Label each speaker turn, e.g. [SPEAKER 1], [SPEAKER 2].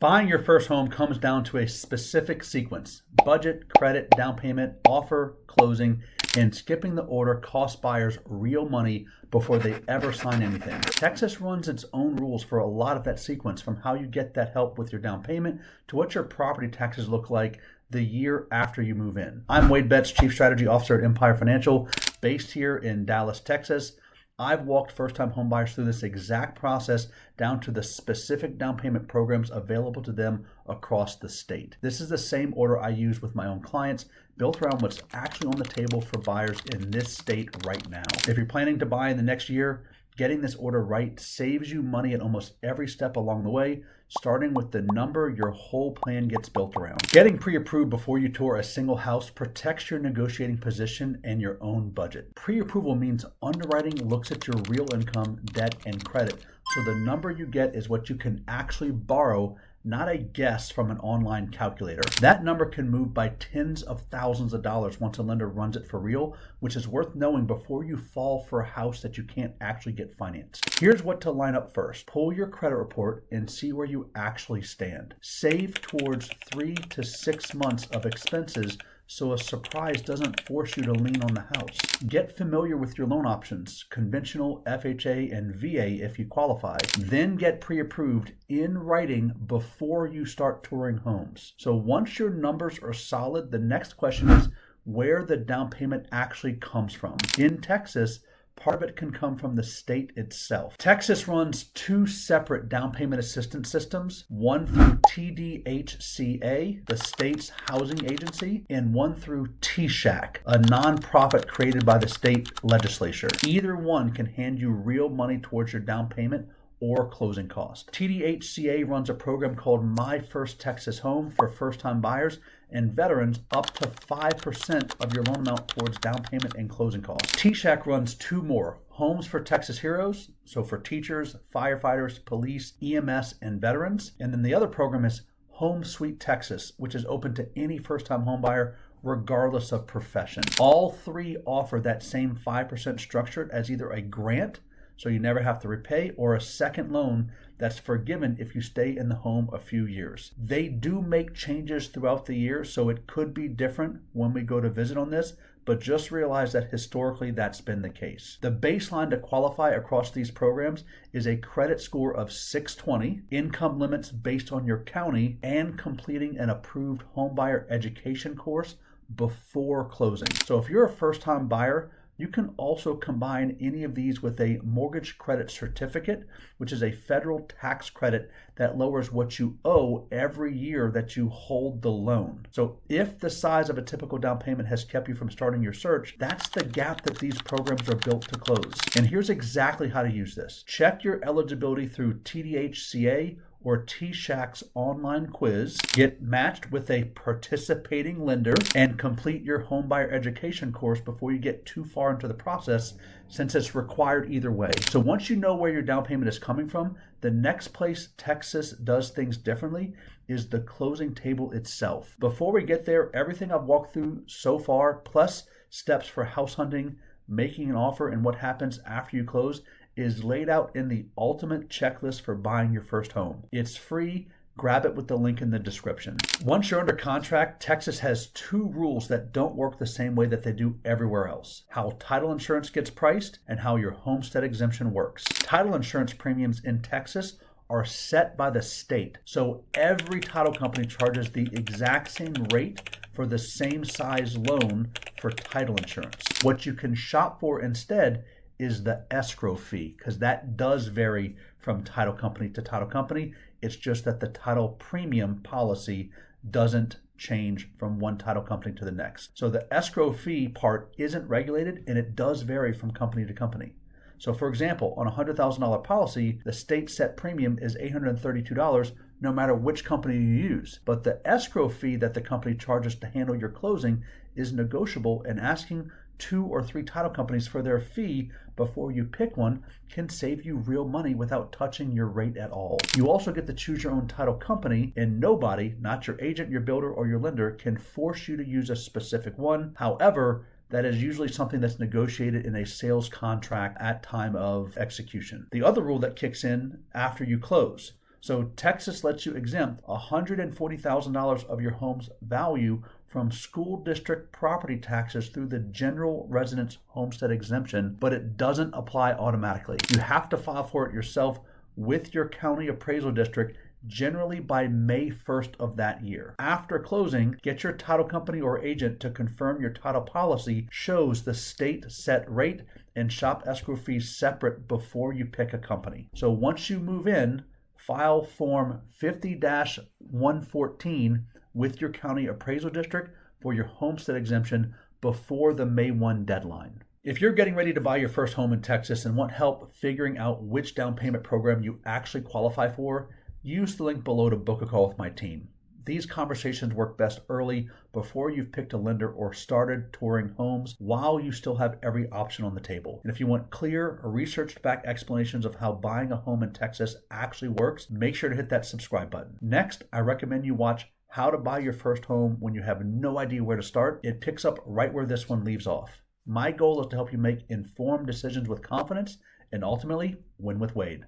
[SPEAKER 1] Buying your first home comes down to a specific sequence: budget, credit, down payment, offer, closing, and skipping the order costs buyers real money before they ever sign anything. Texas runs its own rules for a lot of that sequence, from how you get that help with your down payment to what your property taxes look like the year after you move in. I'm Wade Betz, Chief Strategy Officer at Empire Financial, based here in Dallas, Texas. I've walked first-time homebuyers through this exact process down to the specific down payment programs available to them across the state. This is the same order I use with my own clients, built around what's actually on the table for buyers in this state right now. If you're planning to buy in the next year, getting this order right saves you money at almost every step along the way, starting with the number your whole plan gets built around. Getting pre-approved before you tour a single house protects your negotiating position and your own budget. Pre-approval means underwriting looks at your real income, debt, and credit, so the number you get is what you can actually borrow, not a guess from an online calculator. That number can move by tens of thousands of dollars once a lender runs it for real, which is worth knowing before you fall for a house that you can't actually get financed. Here's what to line up first. Pull your credit report and see where you actually stand. Save towards 3 to 6 months of expenses so a surprise doesn't force you to lean on the house. Get familiar with your loan options, conventional, FHA, and VA if you qualify. Then get pre-approved in writing before you start touring homes. So once your numbers are solid, the next question is where the down payment actually comes from. In Texas, part of it can come from the state itself. Texas runs 2 separate down payment assistance systems, one through TDHCA, the state's housing agency, and one through TSHAC, a nonprofit created by the state legislature. Either one can hand you real money towards your down payment or closing cost. TDHCA runs a program called My First Texas Home for first-time buyers and veterans, up to 5% of your loan amount towards down payment and closing costs. TSHAC runs 2 more: Homes for Texas Heroes, so for teachers, firefighters, police, EMS, and veterans. And then the other program is Home Sweet Texas, which is open to any first-time home buyer regardless of profession. All 3 offer that same 5% structured as either a grant, so you never have to repay, or a second loan that's forgiven if you stay in the home a few years. They do make changes throughout the year, so it could be different when we go to visit on this, but just realize that historically that's been the case. The baseline to qualify across these programs is a credit score of 620, income limits based on your county, and completing an approved homebuyer education course before closing. So if you're a first-time buyer, you can also combine any of these with a mortgage credit certificate, which is a federal tax credit that lowers what you owe every year that you hold the loan. So if the size of a typical down payment has kept you from starting your search, that's the gap that these programs are built to close. And here's exactly how to use this. Check your eligibility through TDHCA or TSHAC's online quiz, get matched with a participating lender, and complete your homebuyer education course before you get too far into the process, since it's required either way. So once you know where your down payment is coming from, the next place Texas does things differently is the closing table itself. Before we get there, everything I've walked through so far, plus steps for house hunting, making an offer, and what happens after you close, is laid out in the ultimate checklist for buying your first home. It's free. Grab it with the link in the description. Once you're under contract, Texas has 2 rules that don't work the same way that they do everywhere else: how title insurance gets priced and how your homestead exemption works. Title insurance premiums in Texas are set by the state, so every title company charges the exact same rate for the same size loan for title insurance. What you can shop for instead is the escrow fee, because that does vary from title company to title company. It's just that the title premium policy doesn't change from one title company to the next. So the escrow fee part isn't regulated, and it does vary from company to company. So for example, on a $100,000 policy, the state set premium is $832 no matter which company you use. But the escrow fee that the company charges to handle your closing is negotiable, and asking 2 or 3 title companies for their fee before you pick one can save you real money without touching your rate at all. You also get to choose your own title company, and nobody, not your agent, your builder, or your lender, can force you to use a specific one. However, that is usually something that's negotiated in a sales contract at time of execution. The other rule that kicks in after you close: So Texas lets you exempt $140,000 of your home's value from school district property taxes through the general residence homestead exemption, but it doesn't apply automatically. You have to file for it yourself with your county appraisal district, generally by May 1st of that year. After closing, get your title company or agent to confirm your title policy shows the state set rate and shop escrow fees separate before you pick a company. So once you move in, file Form 50-114 with your county appraisal district for your homestead exemption before the May 1 deadline. If you're getting ready to buy your first home in Texas and want help figuring out which down payment program you actually qualify for, use the link below to book a call with my team. These conversations work best early, before you've picked a lender or started touring homes, while you still have every option on the table. And if you want clear, researched back explanations of how buying a home in Texas actually works, make sure to hit that subscribe button. Next, I recommend you watch How to Buy Your First Home When You Have No Idea Where to Start. It picks up right where this one leaves off. My goal is to help you make informed decisions with confidence and ultimately win with Wade.